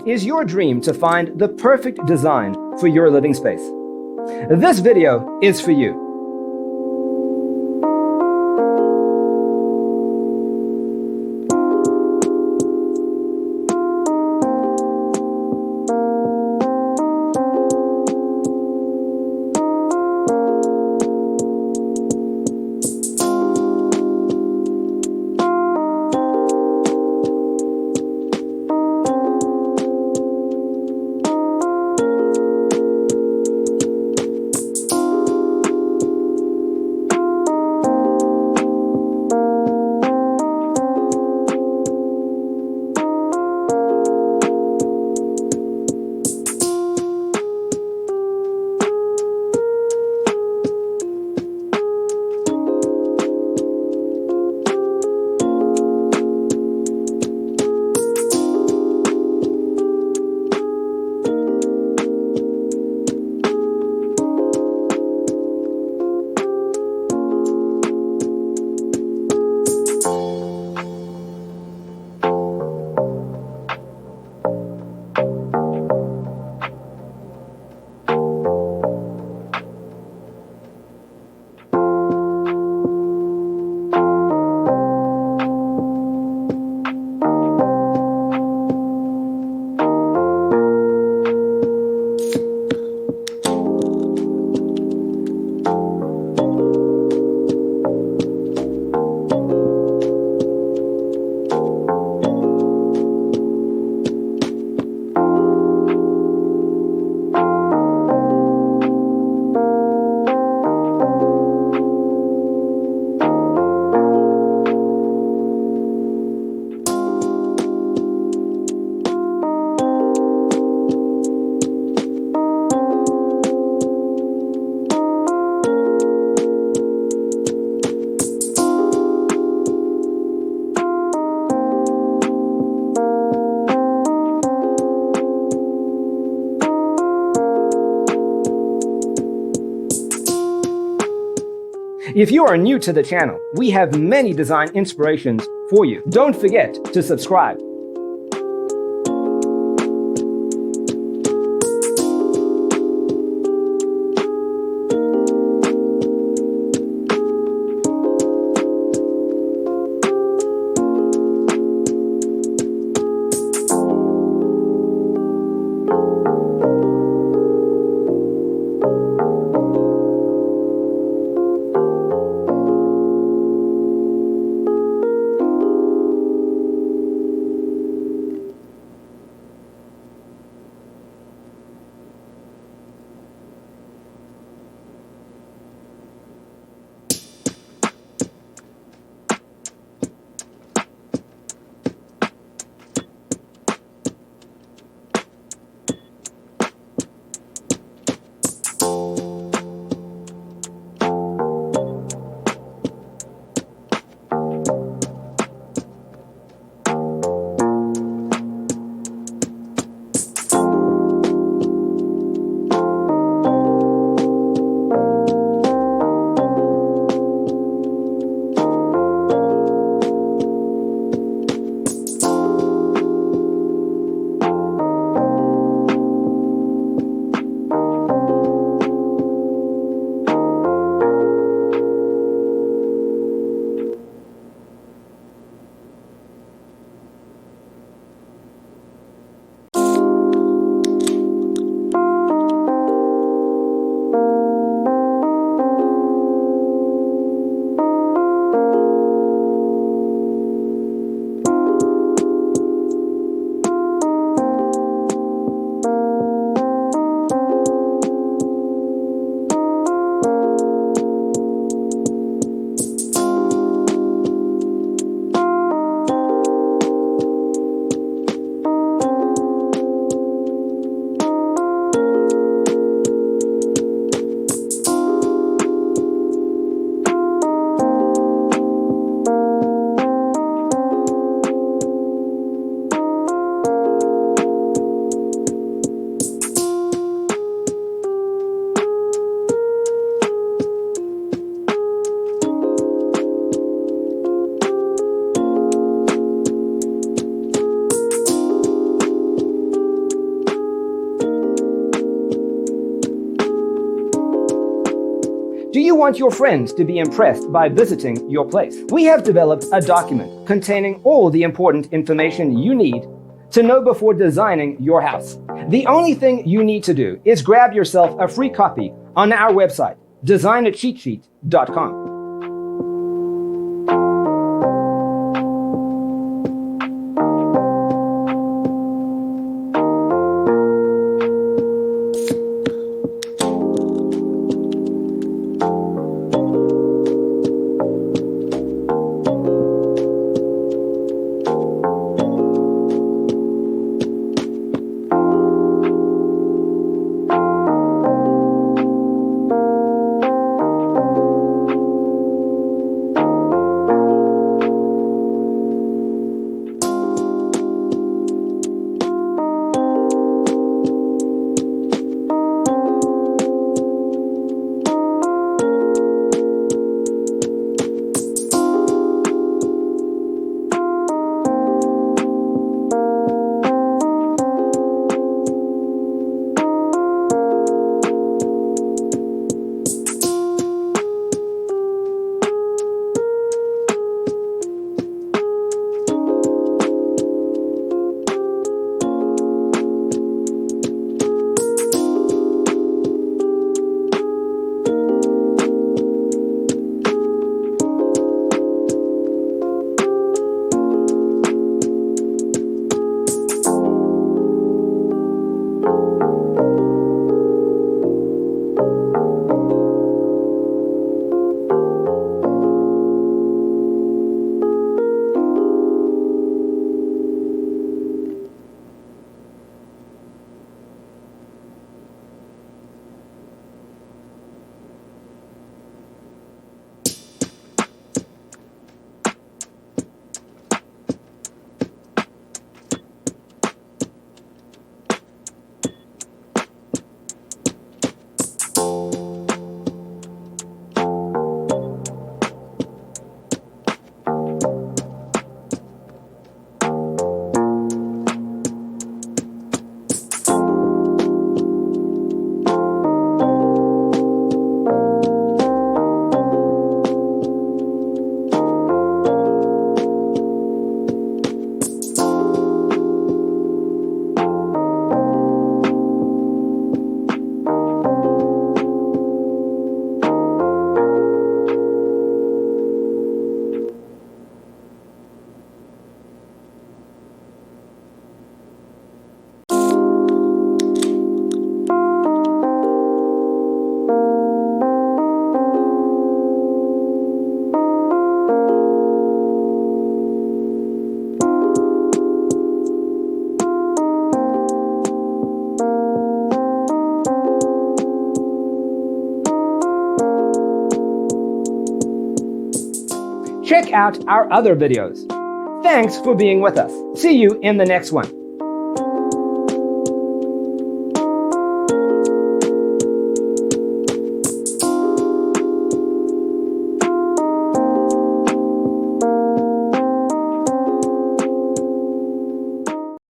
Is your dream to find the perfect design for your living space? This video is for you. If you are new to the channel, we have many design inspirations for you. Don't forget to subscribe. Do you want your friends to be impressed by visiting your place? We have developed a document containing all the important information you need to know before designing your house. The only thing you need to do is grab yourself a free copy on our website, designacheatsheet.com. Check out our other videos. Thanks for being with us. See you in the next one.